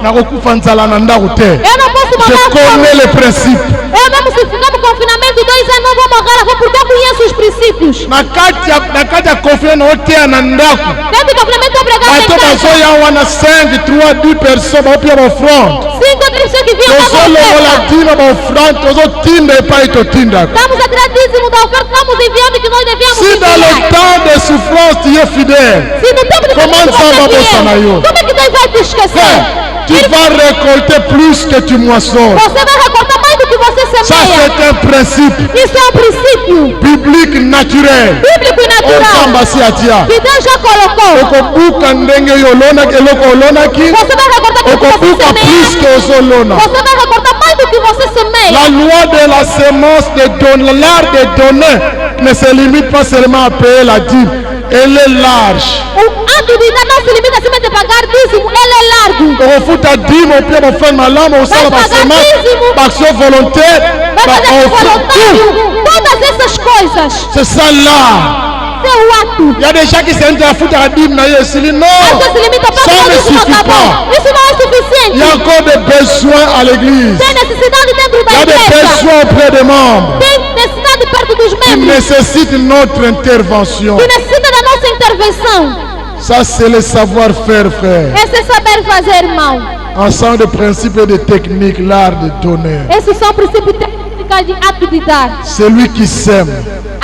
Eu não posso morrer. Je connais les principes. Eu mesmo se ficar no confinamento 2 anos não vou morrer a fome porque eu conheço os princípios. Nakati ya confinement otea na ndako. Dentro do confinamento obrigado em Bato casa. bazoya wana 5, 3, 10 personnes bapia ba front. 5 pessoas que vinham Tozo lokola tima ba front, tozo tinda epai to tinda. Estamos a tirar dízimo da oferta, estamos enviando que nós devíamos Si dans le temps de souffrance tu es fidèle, Se no tempo de Comment ça va como é que Deus vai te esquecer? tu vas récolter plus que tu moissonnes. Você vai recortar mais do que você Ça semeia. c'est un principe Isso é um princípio biblique naturel. bíblico e natural que Deus já colocou. Okobuka ndenge yolona eloko olonaki, Você vai recortar mais do que você okobuka plus semeia. que ozolona. Você vai recortar mais do que você semeia. La loi de la semence de donner, l'art de donner ne se limite pas seulement à payer la dîme, elle est large. O ato de dar não se limita simplesmente a pagar dízimo, ele é largo. Okofuta dîme opia bafana malama osala Vai pagar basema dízimo. baction volontaire Vai fazer voluntário. Todas essas coisas. c'est ça là. Seu ato. Il y a des gens qui s'interrogent à foutre à dîme na yesili non. Você se limita a Ça pagar ne dízimo, suffit tá bom? pas. Isso não é Il y suficiente. a encore des besoins à l'église. Tem necessidade dentro Il y da a des igreja. besoins auprès des membres. Tem necessidade perto dos qui membros. nécessitent notre intervention. Que necessita da nossa intervenção. Ça, c'est le savoir-faire, frère. Esse é saber fazer, irmão. Ensemble de principes et de techniques, l'art de donner. Esses são princípios técnicos de ato de dar. Celui qui sème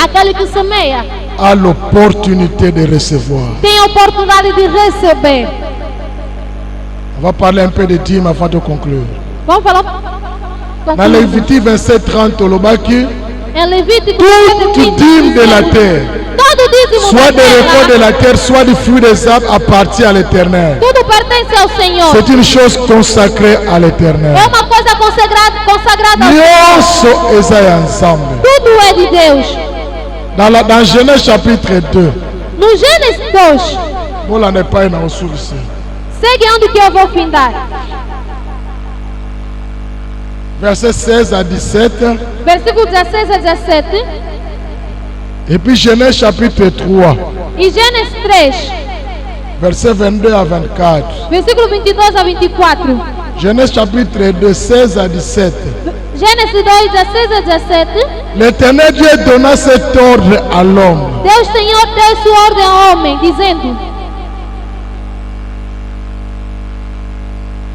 Aquele que semeia a l'opportunité de recevoir. tem a oportunidade de receber. On va parler un peu de dîme avant de conclure. Vamos falar. Dans Lévitique 27:30, Olobaki, Em Levítico toute dîme de la terre, todo dízimo soit da des récoltes de terra, la terre, soit du fruit des arbres, appartient à l'Éternel. tudo pertence ao Senhor. C'est une chose consacrée à l'Éternel. É uma coisa consagrada ao Senhor. Nyonso eza ensemble. Tudo é de Deus. Dans Genèse chapitre 2, No Gênesis 2, voilà n'est pas une ressource. segue onde que eu vou findar. Versets 16 à 17. Versículo 16 a 17. Et puis Genèse chapitre 3, E Gênesis 3, versets 22 à 24. versículo 22 a 24. Genèse chapitre 2, 16 à 17. Gênesis 2, 16 a 17. L'Éternel Dieu donna cet ordre à l'homme. Deus Senhor deu sua ordem ao homem, dizendo: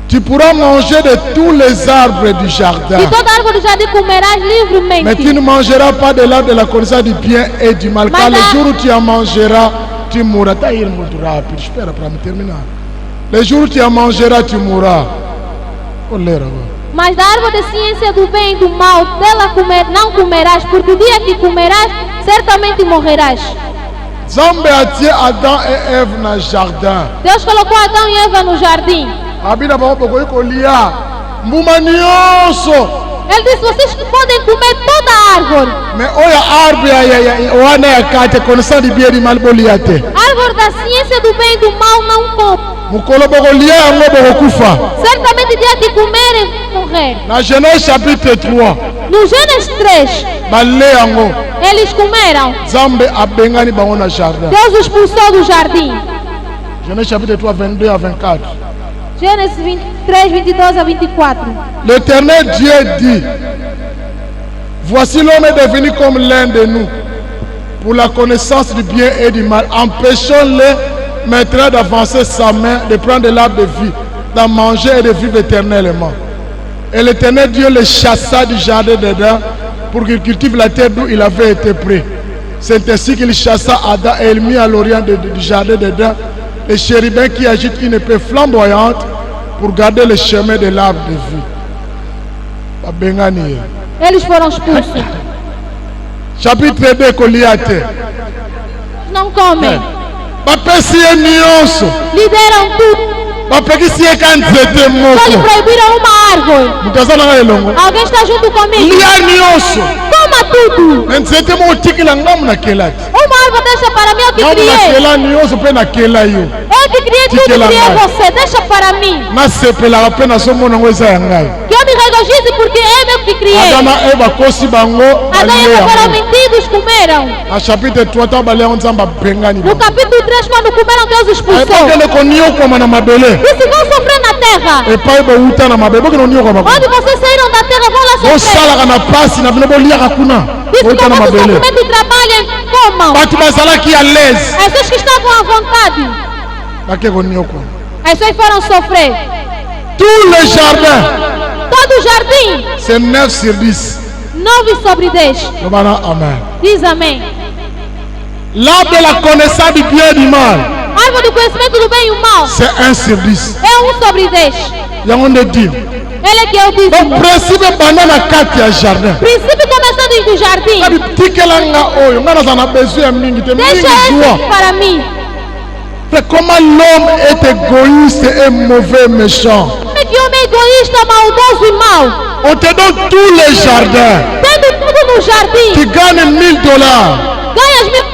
Tu pourras manger de tous les arbres du jardin, de toda árvore do jardim comerás livremente. mais tu ne mangeras pas de l'arbre de la connaissance du bien et du mal, car le jour où tu en mangeras, tu mourras. T'as eu muito rápido, espera para me terminar. Le jour où tu en mangeras, tu mourras. Olha agora. Mas da árvore da ciência do bem e do mal, dela não comerás, porque o dia que comerás, certamente morrerás. Nzambe atie Adam et Ève na jardin. Deus colocou Adão e Eva no jardim. Abina bango bokoki kolia mbuma nyonso. Ele disse: vocês podem comer toda a árvore. Mais oyo arbre wana ya kati connaissance du bien et du mal bolia te. Árvore da ciência do bem e do mal não come. Mukolo bokolia yango bokokufa. Certamente dia de comer e morrer. Na Genèse chapitre 3 No Gênesis 3, bale yango eles comeram. Nzambe abengani bango na jardin. Deus os expulsou do jardim. Genèse chapitre 3 22 à 24. Gênesis 23, 22 a 24. L'Éternel Dieu dit: voici l'homme est devenu comme l'un de nous pour la connaissance du bien et du mal. Empêchons-le maintenant d'avancer sa main, de prendre de l'arbre de vie, d'en manger et de vivre éternellement. Et l'Éternel Dieu le chassa du jardin d'Éden pour qu'il cultive la terre d'où il avait été pris. C'est ainsi qu'il chassa Adam et il mit à l'orient du jardin d'Éden les chérubins qui agitent une épée flamboyante pour garder le chemin de l'arbre de vie. Babengani. Eles foram expulsos. Chapitre 2 Koliate. Não comem. Bapesi ye nyonso. Lideram tudo. Bapekisi ye ka nzete Só lhe moko. proibiram uma árvore. Mutu aza nanga elongo. Alguém está junto comigo? Lia nyonso. Coma tudo. Me nzete moko otikila ngamu na kelati. Uma árvore deixa para mim, eu que Ngamu na criei. kela nyonso mpe na kela yo. Eu que criei tudo, Tikela criei ngai. você. Deixa para mim. Nasepelaka mpe nazomona ngo eza ya ngai. Que eu me regozije porque é eu que criei. Adama e bakosi bango Adão e balie Eva foram yango. mentidos, comeram. Na chapitre 3 ntango balia yango nzambe abengani No bango. capítulo 3, quando comeram, Deus expulsou. Ayebakende koniokoma na mabele. Ils vont souffrir na terra. Et pas Onde vocês saíram da terra vão lá sofrer. Diz que vocês simplesmente trabalhem como? As pessoas que estavam à vontade. As pessoas foram sofrer. Tout le jardin. Todo o jardim. C'est 9 sur 10. 9 sobre 10. Amen. Diz amém. L'arbre de la connaissance du bien et du mal. Árvore do conhecimento do bem e o mal. C'est 1 sur 10. É 1 sobre 10. Il y a un de dit. Ele é que eu disse. O princípio banana carte a jardin. Princípio começando do jardim. Deixa isso para mim. Comment l'homme est égoïste et mauvais, méchant. Como é que o homem é egoísta, maldoso e mau? On te donne tous les jardins. Tendo tudo no jardim. Tu gagnes $1000. Ganhas 1000.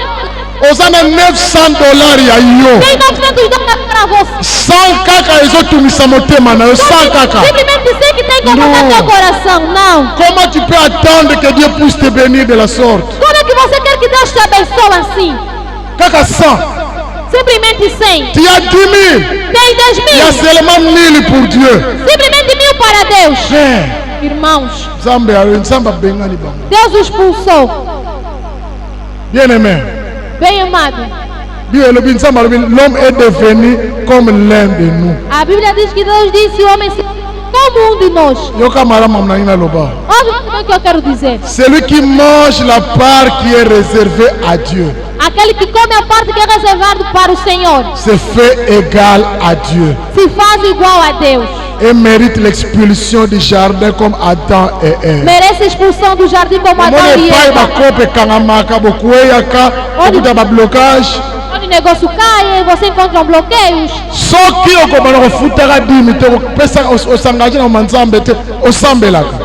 Os anos $900 ya yo. Tem $900 para você. 100 caca eles outros me samotema na 100 caca. Simplesmente sei que tem que botar teu coração, não. Comment tu peux attendre que Dieu puisse te bénir de la sorte? Como é que você quer que Deus te abençoe assim? Caca 100. Simplesmente 100. Tu as 10 000. Tem 10 000. Il y a seulement 1000 pour Dieu. Simplesmente 1000 para Deus. Irmãos, Deus os expulsou. Bien aimé. Bem amado. L'homme est devenu comme l'un de nous. A Bíblia diz que Deus disse o homem como de nós. Ouve o que eu quero dizer. Celui qui mange la part qui est réservée à Dieu. Aquele que come a parte que é reservada para o Senhor. Se fait égal à Dieu. Se faz igual a Deus. Et mérite l'expulsion du jardin comme Adam et Ève. Merece a expulsão do jardim como Adão e Eva. Onde o negócio cai, você encontra bloqueios.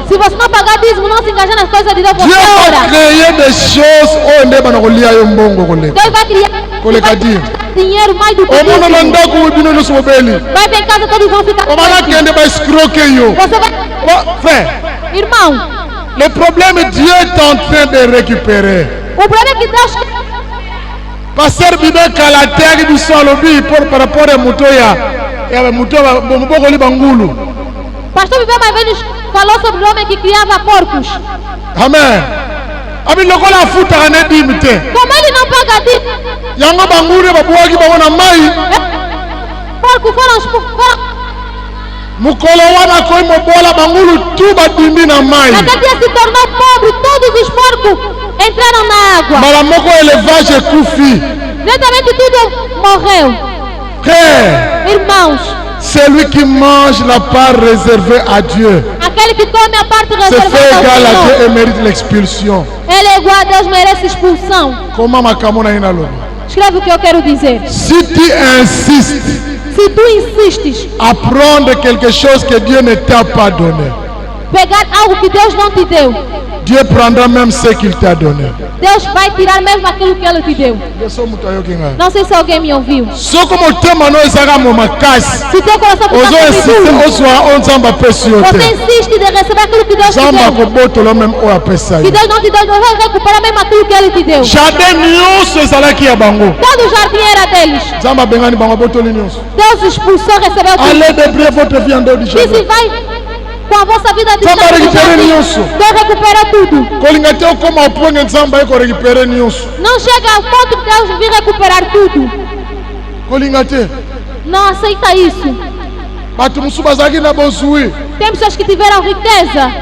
Se você não pagar dízimo, não se engajar nas coisas de Deus, Dieu va créer des choses. Deus vai criar dinheiro mais do que dízimo. Vai ter em casa, todos vão ficar Você vai... Irmão, le problème, Dieu est en train de récupérer. O problema é que Deus... Pasteur Bidon Kalater qui sont lobby par rapport à Mutoya et Mutoya Bombokoli Bangulu. Pastor Bidon Mavelis falou sobre o homem que criava porcos. Amen. Abi lokola futa ane dimite. Como ele não paga dízimo. Yango Bangulu babuaki babona mai. Porco foram Mukolo wana koi mobola Bangulu tuba dimi na mai. Cada dia se tornou pobre, todos os porcos entraram na água. Malamoko elevage kufi. Lentamente tudo morreu. Irmãos, celui qui mange la part réservée à Dieu. Aquele que come a parte reservada a Deus. Se fait égal à Dieu et mérite l'expulsion. Ele é igual a Deus, merece expulsão. Como makamona inalo. Escreve o que eu quero dizer. Si tu insistes. Se tu insistes à prendre quelque chose que Dieu ne t'a pas donné, pegar algo que Deus não te deu, Dieu prendra même ce qu'il t'a donné. Deus vai tirar mesmo aquilo que Ele te deu. Não sei se alguém me ouviu. Se teu coração você insiste de receber aquilo que Deus te deu. Se Deus não te deu, Deus vai recuperar mesmo aquilo que Ele te deu. Todo o jardim era deles. Deus expulsou, recebeu tudo. Disse, vai com a vossa vida de Deus recupera tudo. Não chega ao ponto que Deus vir recuperar tudo. Não aceita isso. Tem pessoas que tiveram riqueza.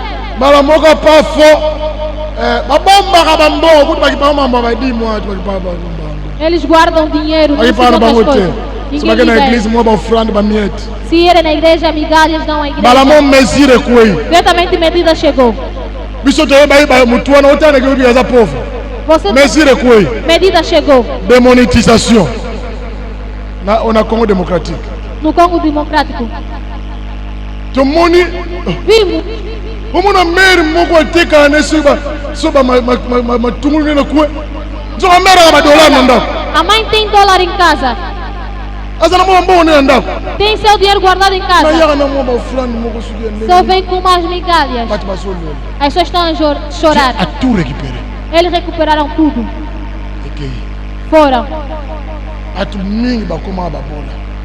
Eles guardam dinheiro. Se ir na igreja, migalhas dão à igreja. Diretamente medida chegou. Medida chegou. Demonétisation. On a Congo démocratique. No Congo democrático. Vimos. A mãe tem dólar em casa. Tem seu dinheiro guardado em casa. Só vem com umas migalhas. As pessoas estão a chorar. Eles recuperaram tudo. Foram.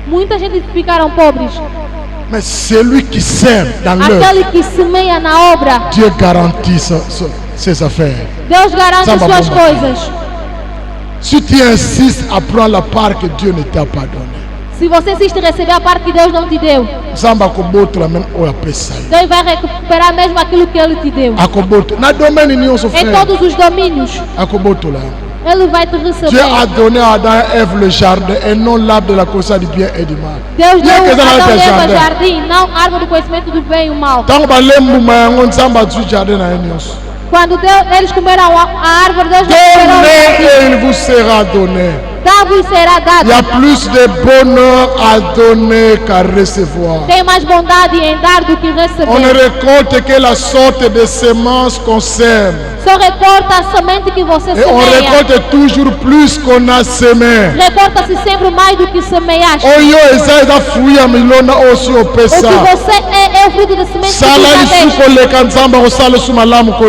Muita gente ficaram pobres. Mais celui qui sème dans l'œuvre, Aquele que semeia na obra, Dieu garantit ses affaires. Deus garante suas coisas. Si tu insistes à prendre la part que Dieu ne t'a pas donnée, se você insiste em receber a parte que Deus não te deu, Deus vai recuperar mesmo aquilo que Ele te deu. Em todos os domínios, Ele vai te receber. Dieu a donné à Adam et Ève le jardin et non l'arbre de la connaissance du bien et du mal. Deus deu a Adão e Eva jardim, não árvore do conhecimento do bem e do mal. Quando eles comeram a árvore, Deus donnez et il vous sera donné. Dá-vos será dado. Il y a plus de bonheur à donner qu'à recevoir. Tem mais bondade em dar do que receber. On ne récolte que la sorte de semences qu'on sème. Só recorta a semente que você semeia. Et on récolte toujours plus qu'on a semé. Recorta-se sempre mais do que semeaste. O que você é o fruto da semente que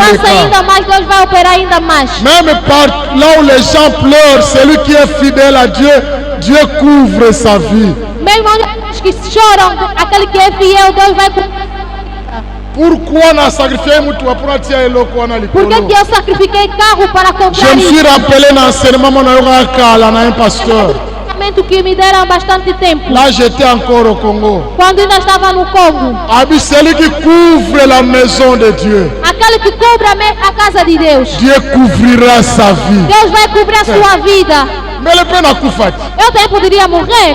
faça ainda mais, Deus vai operar ainda mais. Même là où les gens pleurent, celui qui est fidèle à Dieu, Dieu couvre sa vie. Mesmo os que choram, aquele que é fiel, Deus vai cobrir. Pourquoi na sacrifié muito pour tirer eloko na likolo? Por que eu sacrifiquei carro para comprar? Je me suis rappelé dans l'enseignement mon kala na un pasteur. Que me deram bastante tempo. Là j'étais encore au Congo. Quando ainda estava no Congo. Celui qui couvre la maison de Dieu. Aquele que cobre a casa de Deus. Dieu couvrira sa vie. Deus vai cobrir a sua vida. Mais le pena kufati. Eu também poderia morrer.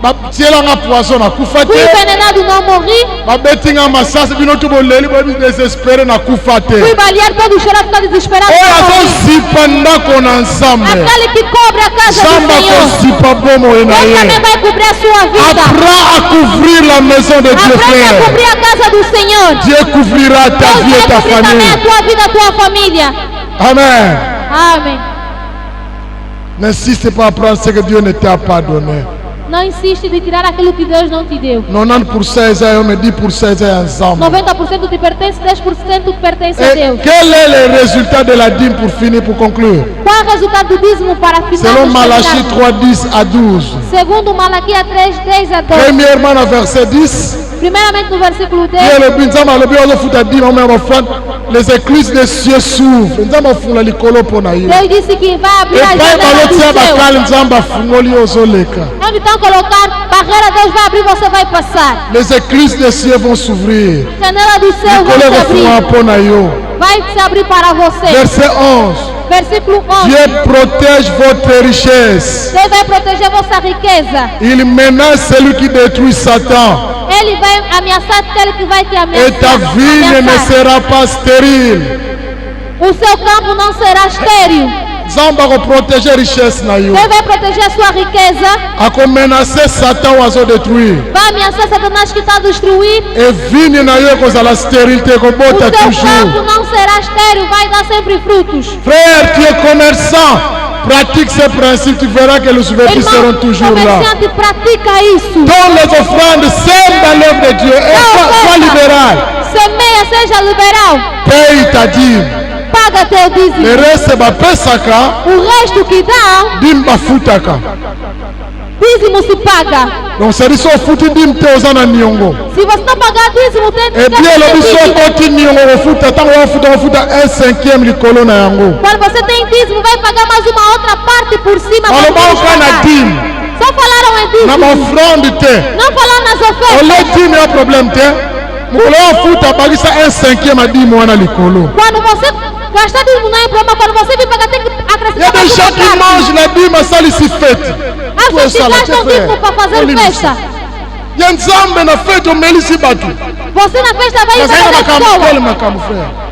Fui envenenado, não morri. Fui balear todo chorado, ficar desesperado. Aquele que cobre a casa do Senhor, Deus também vai cobrir a sua vida. Apprends à couvrir la maison de Dieu, frère. Aprenda a cobrir a casa do Senhor. Dieu couvrira ta vie et ta famille. A tua vida, a tua família. Amen. Amen. N'insiste pas à prendre ce que Dieu ne t'a pas donné. Não insiste de tirar aquilo que Deus não te deu. 90% é homem, 10% é ensemble. 90% te pertence, 10% pertence a Deus. Quel est le résultat de la dîme pour finir, pour conclure? Qual é o resultado do dízimo para finalizar? Selon Malachie 3:10 à 12. Segundo Malaquias 3:10 a 12. Premièrement, no verset 10. Primeiramente no versículo 10. Les écluses des cieux s'ouvrent. Deus disse que vai abrir as janelas do céu. Onde estão colocar barreira, Deus vai abrir, você vai passar. Les écluses des cieux vont s'ouvrir. A janela do céu vai se abrir. Vai se abrir para você. Verset 11. Versículo 11. Dieu protège votre richesse. Deus vai proteger vossa riqueza. Il menace celui qui détruit Satan. Ele vai ameaçar aquele que vai te ameaçar. Et ta vie ne sera pas stérile. O seu campo não será estéril. Zamba va protéger richesse na yo. Deus vai proteger a sua riqueza. A menacer Satan ou a détruire. Vai ameaçar Satanás que está a destruir. E vigne na yo cause la stérilité que bota toujours. O seu campo não será estéril, vai dar sempre frutos. Frère, tu es commerçant. Pratique ces principes, tu verras que les ouvertures seront toujours là. Pratica isso. Donne les offrandes, sème dans l'œuvre de Dieu et sois libéral. Semeia, seja liberal. Paye ta dîme. Paga teu dízimo. Le reste va pesaka. O resto que dá. Dimba futaka. Dízimo se paga. Donc c'est dit soit futi dim te osana niongo. Se você não pagar dízimo, tem que. Et bien le biso continue niongo futa tango futa 1/5 likolo na yango. Quando você tem dízimo, vai pagar mais uma outra parte por cima. Só falaram em dízimo. Na offrande te. Não falaram nas ofertas. O dízimo é problème te. Mukolo futa bagisa 1/5 adimo wana likolo. Quando você gastar dízimo não é problema, quando você vir pagar tem que acrescentar. Il y a des gens qui mangent la dîme à salir fête. As pessoas gastam dízimo para fazer festa. Yanzambe na fête o melisi batu. Você na festa vai fazer pessoa.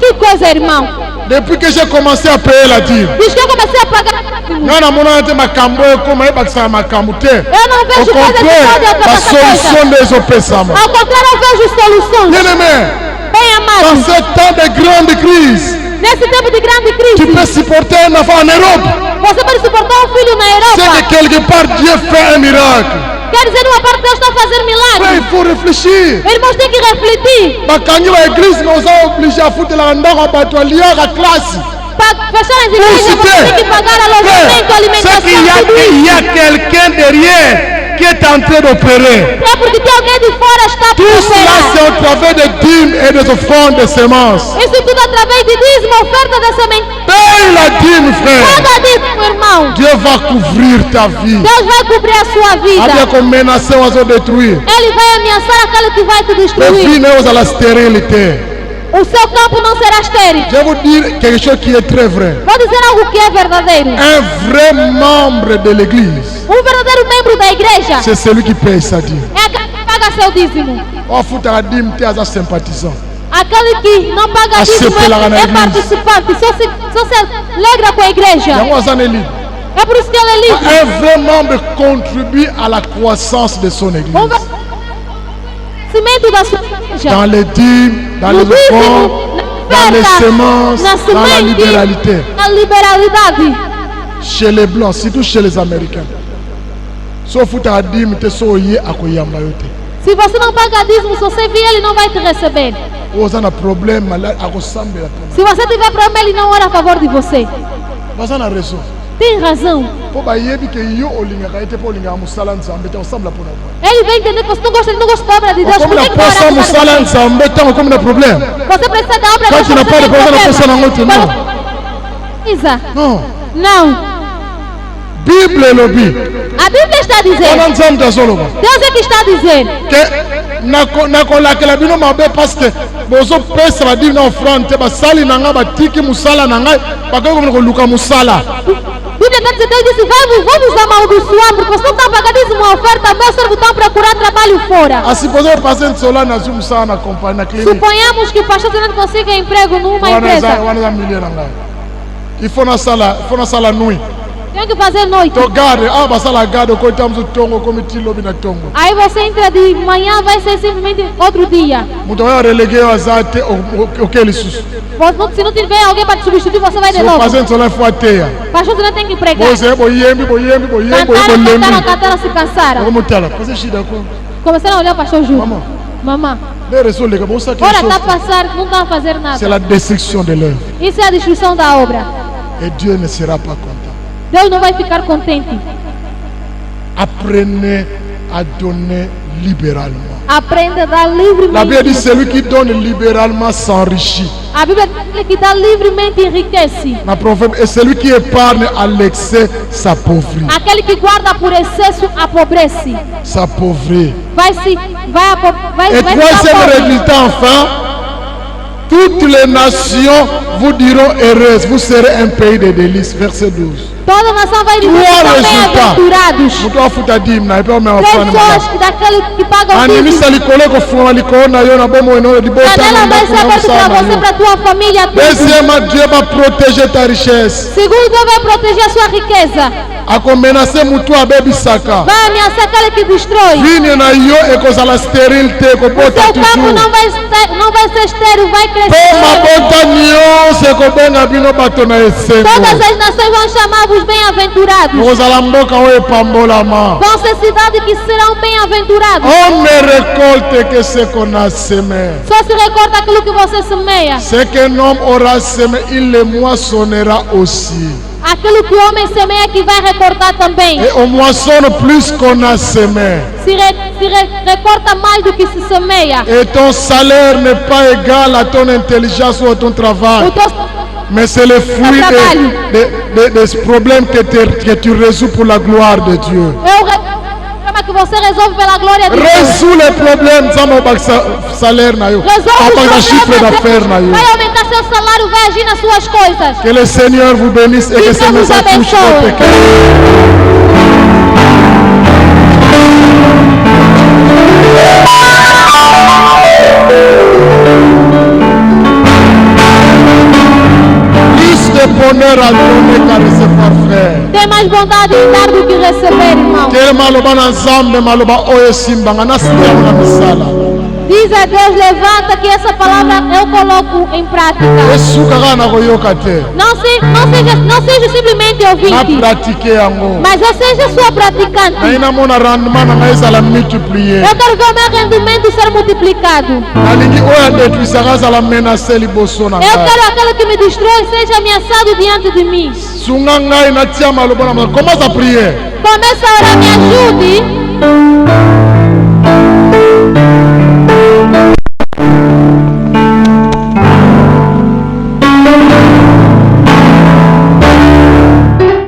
Que coisa, irmão. Depuis que j'ai commencé à payer la dîme. Desde que eu comecei a pagar. Não na mona te makambo como é bakisa makambo te. Eu não vejo coisa que pode acabar a solução des opesama. Ao contrário, eu vejo soluções. Bien-aimé. Bem amado. Dans ce temps de grande crise. Nesse tempo de grande crise. Tu peux supporter un enfant en Europe. Você pode suportar um filho na Europa. C'est que quelque part Dieu fait un miracle. Quer dizer, uma parte Deus está a fazer milagre. Mais il faut réfléchir. Irmãos, tem que refletir. Bakangi a église nous a obligé à foutre la ndara batolia à classe. Para fechar as igrejas, você tem que pagar alojamento, alimentação. Il y a quelqu'un derrière qui est en train d'opérer. É porque tem alguém de fora está a Tout cela, c'est au travers des dîmes et des offrandes de semences. Isso tudo através de dízimo, oferta da semente. Paye la dîme, frère. Paga dízimo, irmão. Dieu va couvrir ta vie. Deus vai cobrir a sua vida. Avec comme menacer, on va détruire. Ele vai ameaçar aquele que vai te Le destruir. vie n'est à la stérilité. O seu campo não será estéril. Je vais vous dire quelque chose qui est très vrai. Vou dizer algo que é verdadeiro. Un vrai membre de l'église, Verdadeiro membro da igreja c'est celui qui paye sa dîme. é aquele que paga seu dízimo. On fout à la dîme, tu es un sympathisant. Aquele que não paga dízimo é participante. Só se alegra com a igreja. É por isso que ele é livre. Un vrai membre contribue à la croissance de son église. Cimento da sua igreja. Dans les dîmes, dans les offrandes, dans les semences, dans la libéralité. Na liberalidade. Chez les blancs, surtout chez les américains. Sauf que tu as dit que tu es se você não paga dízimo, se você vir, ele não vai te receber. Se você tiver problema, ele não ora a favor de você. Tem razão. Ele vem entender que você não gosta da obra de Deus. Por que você precisa da obra de Deus? Você não precisa. Não. Bible a Bíblia está dizendo. Deus é que está dizendo. Parce que bozo pesa la dîme na offrande basali nanga batiki musala nanga bakoko luka musala. Bíblia está dizendo, Deus disse, vamos amaldiçoar, porque você não está pagando uma oferta, meus servos estão procurar trabalho fora. Suponhamos que o pastor não consiga emprego numa empresa. Il faut na sala nuit. Tem que fazer noite. Aí você entra de manhã, vai ser simplesmente outro dia. Se não tiver alguém para te substituir, você vai de novo. Pastor, você não tem que pregar. Cantaram, se cansaram. Começaram a olhar o pastor Júlio. Mamãe. Ora, está a passar, não está a fazer nada. C'est la destruction de l'œuvre. Isso é a destruição da obra. Et Dieu ne sera pas content. Deus não vai ficar contente. Apprenez à donner libéralement. Aprenda a dar livremente. La Bible dit celui qui donne libéralement s'enrichit. A Bíblia diz que dá livremente enriquece. Et celui qui épargne à l'excès s'appauvrit. Aquele que guarda por excesso apodrece. S'appauvrit. Et troisième résultat enfin, toutes les nations vous diront heureuses, vous serez un pays de délices. Verset 12. Toda nação vai dizer que são bem-aventurados. Pessoas daquele que pagam o dízimo. Janela vai ser aberta para você, para a tua família. Deuxièmement, Dieu va protéger ta richesse. Segundo, Deus vai proteger a sua riqueza. Vai ameaçar aquele que destrói. O seu campo não vai ser estéril, vai crescer. Todas as nações vão chamar os bem-aventurados. Vão ser cidades que serão bem-aventurados. On ne récolte que ce qu'on a semé. Só se recorta aquilo que você semeia. Ce qu'un homme aura semé, il le moissonnera aussi. Aquilo que o homem semeia que vai recortar também. Et on moissonne plus qu'on a semé. Se recorta mais do que se semeia. Et ton salaire n'est pas égal à ton intelligence ou à ton travail. Mais c'est le fruit des problèmes que tu résous pour la gloire de Dieu. Que você resolve pela glória de Deus. Résout les problèmes, ça m'a salaire na yo. Pas chiffre d'affaires na yo. Vai aumentar seu salário, vai agir nas suas coisas. Que le Seigneur vous bénisse et que ce message touche votre cœur. Bonheur à donner qu'à recevoir, frère. Tem mais bondade em dar do que receber, irmão. Diz a Deus, levanta que essa palavra eu coloco em prática. Não seja simplesmente ouvinte, mas eu seja sua praticante. Eu quero ver o meu rendimento ser multiplicado. Eu quero aquele que me destrói seja ameaçado diante de mim. Começa a prier. Começa a orar, me ajude.